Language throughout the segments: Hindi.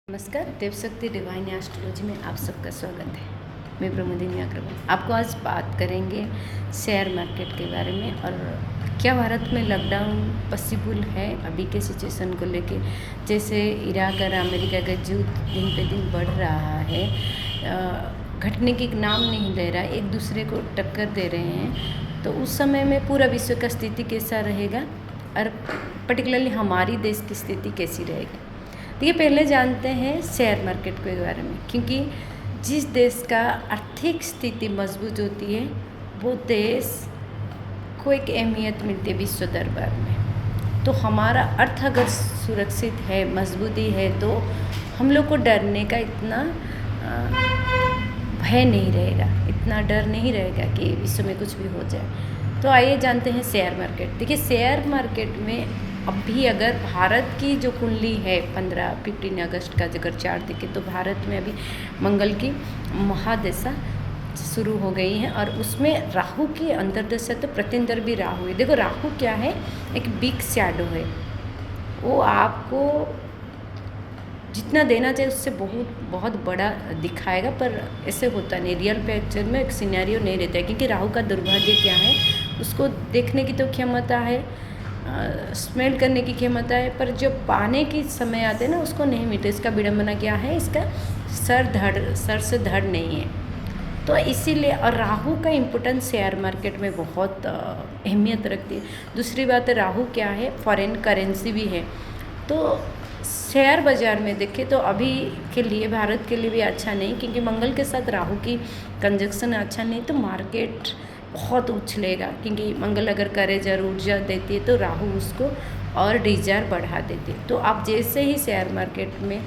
नमस्कार, देवशक्ति डिवाइन एस्ट्रोलॉजी में आप सबका स्वागत है। मैं प्रमोदिनी अग्रवाल आपको आज बात करेंगे शेयर मार्केट के बारे में और क्या भारत में लॉकडाउन पॉसिबल है अभी के सिचुएशन को लेके। जैसे इराक और अमेरिका का युद्ध दिन पे दिन बढ़ रहा है, घटने की नाम नहीं ले रहा, एक दूसरे को टक्कर दे रहे हैं, तो उस समय में पूरा विश्व का स्थिति कैसा रहेगा और पर्टिकुलरली हमारी देश की स्थिति कैसी रहेगी। देखिए, पहले जानते हैं शेयर मार्केट के बारे में, क्योंकि जिस देश का आर्थिक स्थिति मजबूत होती है वो देश को एक अहमियत मिलती है विश्व दरबार में। तो हमारा अर्थ अगर सुरक्षित है, मजबूती है, तो हम लोग को डरने का इतना भय नहीं रहेगा, इतना डर नहीं रहेगा कि विश्व में कुछ भी हो जाए। तो आइए जानते हैं शेयर मार्केट। देखिए, शेयर मार्केट में अभी अगर भारत की जो कुंडली है 15 अगस्त का अगर चार्ट देखें तो भारत में अभी मंगल की महादशा शुरू हो गई है और उसमें राहु की अंतर्दशा, तो प्रत्यंतर भी राहु है। देखो, राहु क्या है, एक बिग शैडो है, वो आपको जितना देना चाहिए उससे बहुत बड़ा दिखाएगा, पर ऐसे होता नहीं। रियल पिक्चर में एक सिनेरियो नहीं रहता है, क्योंकि राहु का दुर्भाग्य क्या है, उसको देखने की तो क्षमता है, स्मेल करने की क्षमता है, पर जो पाने की समय आते हैं ना उसको नहीं मिलते। इसका विडंबना क्या है, इसका सर से धड़ नहीं है। तो इसीलिए, और राहु का इम्पोर्टेंस शेयर मार्केट में बहुत अहमियत रखती है। दूसरी बात है, राहु क्या है, फॉरेन करेंसी भी है। तो शेयर बाज़ार में देखें तो अभी के लिए भारत के लिए भी अच्छा नहीं, क्योंकि मंगल के साथ राहु की कंजक्शन अच्छा नहीं, तो मार्केट बहुत उछलेगा। क्योंकि मंगल अगर करेज और ऊर्जा देती है तो राहु उसको और डिजायर बढ़ा देती है। तो आप जैसे ही शेयर मार्केट में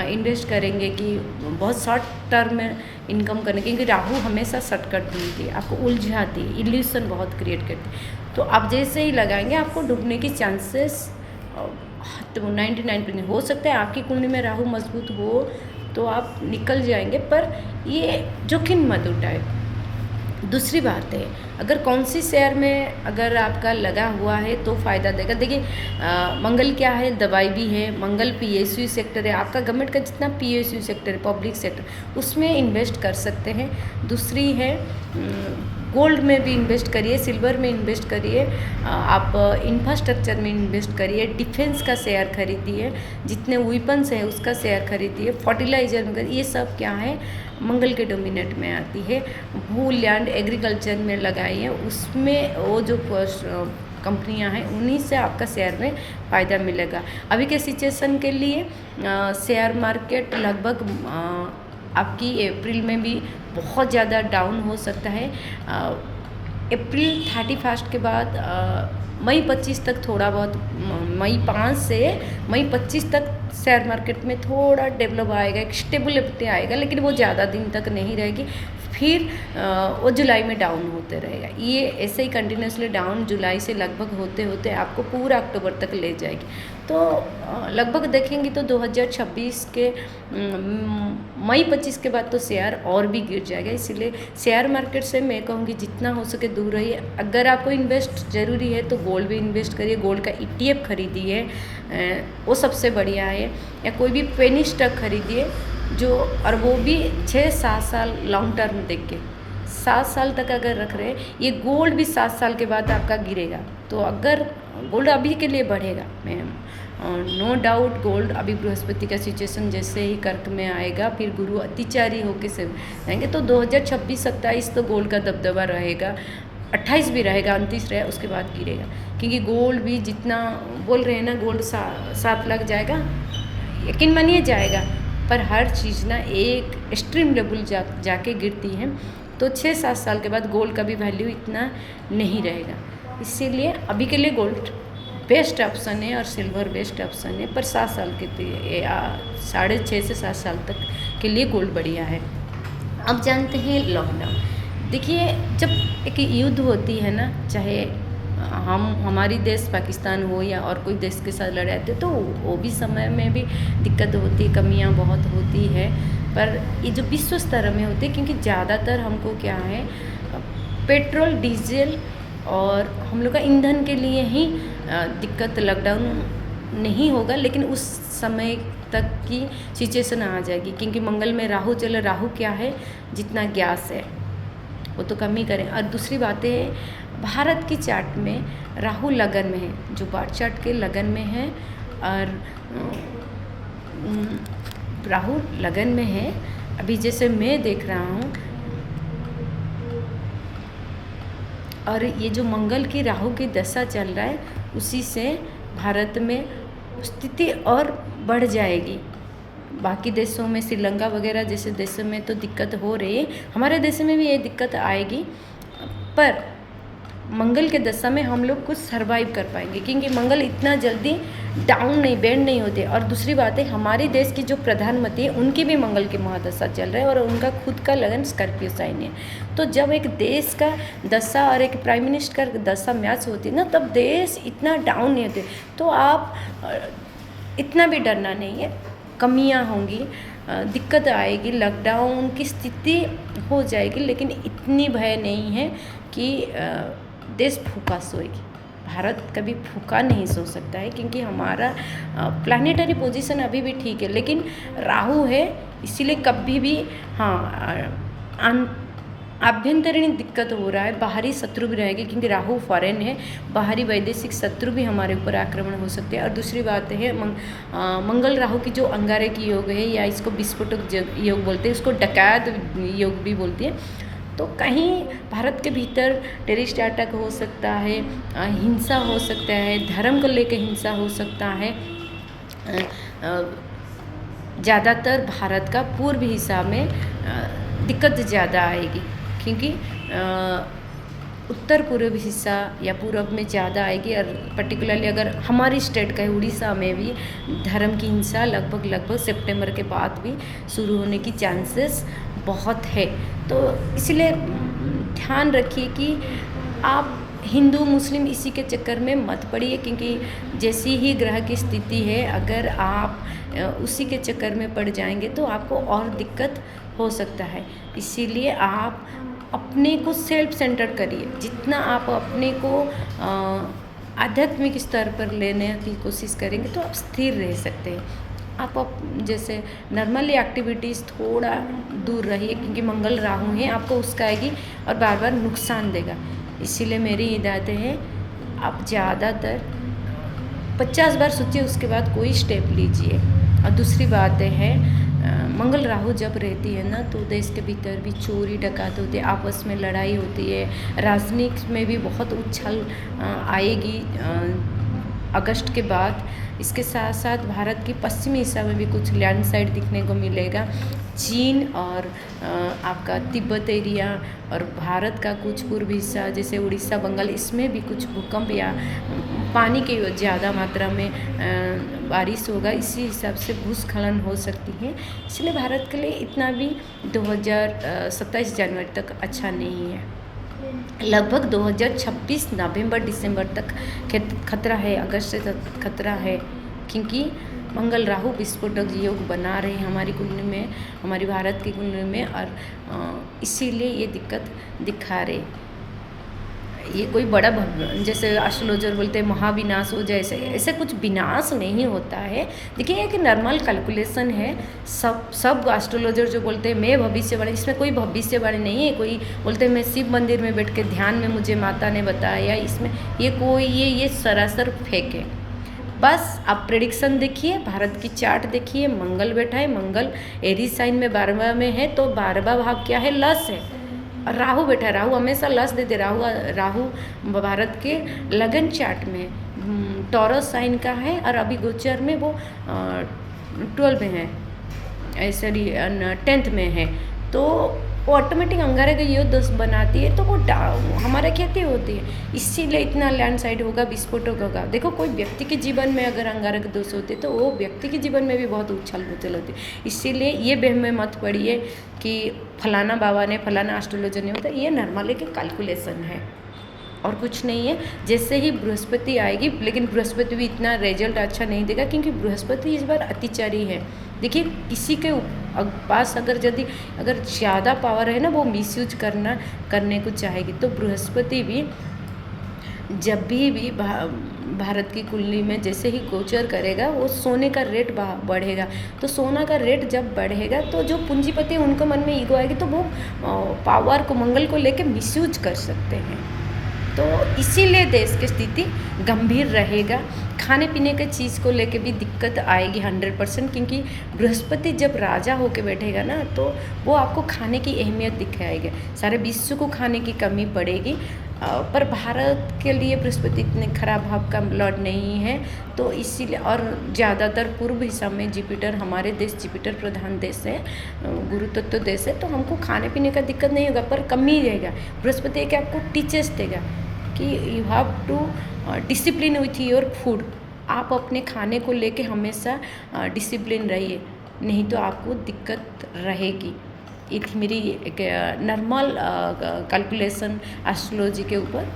इन्वेस्ट करेंगे कि बहुत शॉर्ट टर्म में इनकम करने, क्योंकि राहु हमेशा शॉर्टकट ढूंढती है, आपको उलझाती है, इल्यूशन बहुत क्रिएट करती है। तो आप जैसे ही लगाएंगे आपको डूबने की चांसेस तो 99% हो सकता है। आपकी कुंडली में राहु मजबूत हो तो आप निकल जाएंगे, पर ये जोखिम मत उठाए। दूसरी बात है, अगर कौन सी शेयर में अगर आपका लगा हुआ है तो फ़ायदा देगा। देखिए, मंगल क्या है, दवाई भी है, मंगल पीएसयू सेक्टर है, आपका गवर्नमेंट का जितना पीएसयू सेक्टर है, पब्लिक सेक्टर, उसमें इन्वेस्ट कर सकते हैं। दूसरी है, गोल्ड में भी इन्वेस्ट करिए, सिल्वर में इन्वेस्ट करिए, आप इंफ्रास्ट्रक्चर में इन्वेस्ट करिए, डिफेंस का शेयर खरीदिए, जितने वेपन्स हैं उसका शेयर खरीदिए, फर्टिलाइजर में करिए। ये सब क्या है, मंगल के डोमिनेट में आती है। भू लैंड एग्रीकल्चर में लगाइए, उसमें वो जो कंपनियां हैं उन्हीं से आपका शेयर में फ़ायदा मिलेगा। अभी के सिचुएशन के लिए शेयर मार्केट लगभग आपकी अप्रैल में भी बहुत ज़्यादा डाउन हो सकता है। अप्रैल 31 के बाद मई 25 तक थोड़ा बहुत, मई 5 से मई 25 तक शेयर मार्केट में थोड़ा डेवलप आएगा, एक स्टेबिलिटी आएगा, लेकिन वो ज़्यादा दिन तक नहीं रहेगी। फिर वो जुलाई में डाउन होते रहेगा। ये ऐसे ही कंटिन्यूसली डाउन जुलाई से लगभग होते होते आपको पूरा अक्टूबर तक ले जाएगी। तो लगभग देखेंगे तो 2026 के मई 25 के बाद तो शेयर और भी गिर जाएगा। इसीलिए शेयर मार्केट से मैं कहूँगी जितना हो सके दूर रहिए। अगर आपको इन्वेस्ट ज़रूरी है तो गोल्ड भी इन्वेस्ट करिए, गोल्ड का ETF खरीदिए, वो सबसे बढ़िया है, या कोई भी पेनी स्टॉक खरीदिए जो, और वो भी 6-7 साल लॉन्ग टर्म देख के, 7 साल तक अगर रख रहे हैं। ये गोल्ड भी 7 साल के बाद आपका गिरेगा, तो अगर गोल्ड अभी के लिए बढ़ेगा, मैम नो डाउट गोल्ड अभी बृहस्पति का सिचुएशन जैसे ही कर्क में आएगा, फिर गुरु अतिचारी होके से जाएंगे, तो 2026-27 तो गोल्ड का दबदबा रहेगा, 28 भी रहेगा, 29 रहेगा, उसके बाद गिरेगा। क्योंकि गोल्ड भी जितना बोल रहे हैं ना, गोल्ड 7 लाख जाएगा, यकीन मानिए जाएगा, पर हर चीज़ ना एक एक्सट्रीम लेवल जाके गिरती है। तो 6-7 साल के बाद गोल्ड का भी वैल्यू इतना नहीं रहेगा। इसीलिए अभी के लिए गोल्ड बेस्ट ऑप्शन है और सिल्वर बेस्ट ऑप्शन है, पर 7 साल के 6.5 से 7 साल तक के लिए गोल्ड बढ़िया है। अब जानते हैं लॉकडाउन। देखिए, जब एक युद्ध होती है ना, चाहे हमारी देश पाकिस्तान हो या और कोई देश के साथ लड़ाई आते, तो वो भी समय में भी दिक्कत होती है, कमियां बहुत होती है, पर ये जो विश्व स्तर में होती है, क्योंकि ज़्यादातर हमको क्या है, पेट्रोल डीजल और हम लोग का ईंधन के लिए ही दिक्कत लॉकडाउन नहीं होगा, लेकिन उस समय तक की सिचुएशन आ जाएगी, क्योंकि मंगल में राहु चले। राहु क्या है, जितना गैस है वो तो कम ही करें। और दूसरी बात है, भारत की चार्ट में राहु लगन में है, जो बार चार्ट के लगन में है, और राहु लगन में है। अभी जैसे मैं देख रहा हूँ, और ये जो मंगल की राहु की दशा चल रहा है, उसी से भारत में स्थिति और बढ़ जाएगी। बाकी देशों में, श्रीलंका वगैरह जैसे देशों में तो दिक्कत हो रही है, हमारे देश में भी ये दिक्कत आएगी, पर मंगल के दशा में हम लोग कुछ सर्वाइव कर पाएंगे, क्योंकि मंगल इतना जल्दी डाउन नहीं, बेंड नहीं होते। और दूसरी बात है, हमारे देश की जो प्रधानमंत्री है उनकी भी मंगल की महादशा चल रहा है, और उनका खुद का लगन स्कॉर्पियो साइन है। तो जब एक देश का दशा और एक प्राइम मिनिस्टर का दशा मैच होती है ना, तब देश इतना डाउन नहीं होते। तो आप इतना भी डरना नहीं है, कमियां होंगी, दिक्कत आएगी, लॉकडाउन की स्थिति हो जाएगी, लेकिन इतनी भय नहीं है कि देश भूखा सोएगी। भारत कभी भूखा नहीं सो सकता है, क्योंकि हमारा प्लानिटरी पोजीशन अभी भी ठीक है, लेकिन राहु है, इसीलिए कभी भी आभ्यंतरीण दिक्कत हो रहा है, बाहरी शत्रु भी रहेगी, क्योंकि राहु फॉरेन है, बाहरी वैदेशिक शत्रु भी हमारे ऊपर आक्रमण हो सकते हैं। और दूसरी बात है, मंगल राहु की जो अंगारक योग है, या इसको विस्फोटक योग बोलते हैं, उसको डकैत योग भी बोलते हैं। तो कहीं भारत के भीतर टेररिस्ट अटैक हो सकता है, हिंसा हो सकता है, धर्म को लेकर हिंसा हो सकता है। ज़्यादातर भारत का पूर्व हिस्सा में दिक्कत ज़्यादा आएगी, क्योंकि उत्तर पूर्व हिस्सा या पूर्व में ज़्यादा आएगी। और पर्टिकुलरली अगर हमारी स्टेट का है, उड़ीसा में भी धर्म की हिंसा लगभग सितंबर के बाद भी शुरू होने की चांसेस बहुत है। तो इसलिए ध्यान रखिए कि आप हिंदू मुस्लिम इसी के चक्कर में मत पड़िए, क्योंकि जैसी ही ग्रह की स्थिति है, अगर आप उसी के चक्कर में पड़ जाएंगे तो आपको और दिक्कत हो सकता है। इसीलिए आप अपने को सेल्फ सेंटर्ड करिए, जितना आप अपने को आध्यात्मिक स्तर पर लेने की कोशिश करेंगे तो आप स्थिर रह सकते हैं। आप जैसे नॉर्मली एक्टिविटीज़ थोड़ा दूर रहिए, क्योंकि मंगल राहु है, आपको उसकाएगी और बार बार नुकसान देगा। इसीलिए मेरी हिदायत है, आप ज़्यादातर 50 बार सोचिए, उसके बाद कोई स्टेप लीजिए। और दूसरी बात है, मंगल राहु जब रहती है ना, तो देश के भीतर भी चोरी डकैत होती है, आपस में लड़ाई होती है, राजनीति में भी बहुत उछाल आएगी अगस्त के बाद। इसके साथ साथ भारत की पश्चिमी हिस्सा में भी कुछ लैंडस्लाइड दिखने को मिलेगा। चीन और आपका तिब्बत एरिया और भारत का कुछ पूर्व हिस्सा जैसे उड़ीसा बंगाल, इसमें भी कुछ भूकंप या पानी की ज़्यादा मात्रा में बारिश होगा, इसी हिसाब से भूस्खलन हो सकती है। इसलिए भारत के लिए इतना भी 2027 जनवरी तक अच्छा नहीं है। लगभग 2026 नवंबर दिसंबर तक खतरा है, अगस्त से खतरा है, क्योंकि मंगल राहु विस्फोटक योग बना रहे हैं हमारी कुंडली में, हमारी भारत की कुंडली में, और इसीलिए ये दिक्कत दिखा रहे। ये कोई बड़ा जैसे एस्ट्रोलॉजर बोलते हैं महाविनाश हो जाए, ऐसे कुछ विनाश नहीं होता है। देखिए एक नॉर्मल कैलकुलेशन है। सब एस्ट्रोलॉजर जो बोलते हैं मैं भविष्यवाणी, इसमें कोई भविष्यवाणी नहीं है। कोई बोलते हैं मैं शिव मंदिर में बैठ के ध्यान में मुझे माता ने बताया, इसमें ये सरासर फेक है। बस आप प्रेडिक्शन देखिए, भारत की चार्ट देखिए, मंगल बैठा है, मंगल एरीज साइन में 12वां में है, तो 12वां भाव क्या है, लस है। और राहु बैठा है, राहु हमेशा लस देते। राहु भारत के लगन चार्ट में टॉरस साइन का है, और अभी गोचर में वो 12 में है, सॉरी 10th में है। तो वो ऑटोमेटिक अंगारक योग दोष बनाती है, तो वो हमारा क्षति होती है। इसीलिए इतना लैंडस्लाइड होगा, विस्फोटक होगा। देखो कोई व्यक्ति के जीवन में अगर अंगारक दोष होते तो वो व्यक्ति के जीवन में भी बहुत उछल पुछल होती। इसीलिए ये वहम में मत पड़िए कि फलाना बाबा ने, फलाना एस्ट्रोलॉजर ने होता। ये नॉर्मली के कैलकुलेशन है और कुछ नहीं है। जैसे ही बृहस्पति आएगी, लेकिन बृहस्पति भी इतना रिजल्ट अच्छा नहीं देगा, क्योंकि बृहस्पति इस बार अतिचारी है। देखिए किसी के पास अगर ज़्यादा पावर है ना, वो मिसयूज करने को चाहेगी। तो बृहस्पति भी जब भी भारत की कुंडली में जैसे ही गोचर करेगा वो सोने का रेट बढ़ेगा। तो सोना का रेट जब बढ़ेगा तो जो पूंजीपति हैं उनको मन में ईगो आएगी, तो वो पावर को, मंगल को लेके मिसयूज कर सकते हैं। तो इसीलिए देश की स्थिति गंभीर रहेगा। खाने पीने के चीज़ को लेके भी दिक्कत आएगी 100%, क्योंकि बृहस्पति जब राजा होके बैठेगा ना तो वो आपको खाने की अहमियत दिखाएगा। सारे विश्व को खाने की कमी पड़ेगी। पर भारत के लिए बृहस्पति इतने खराब भाव का लॉर्ड नहीं है, तो इसीलिए, और ज़्यादातर पूर्व हिस्सा में जुपिटर, हमारे देश जुपिटर प्रधान देश है, गुरु तत्व देश है, तो हमको खाने पीने का दिक्कत नहीं होगा, पर कमी रहेगा। बृहस्पति एक आपको टीचर्स देगा कि you have to discipline with your food. आप अपने खाने को लेके हमेशा डिसिप्लिन रहिए, नहीं तो आपको दिक्कत रहेगी। ये थी मेरी एक नॉर्मल कैलकुलेशन एस्ट्रोलॉजी के ऊपर।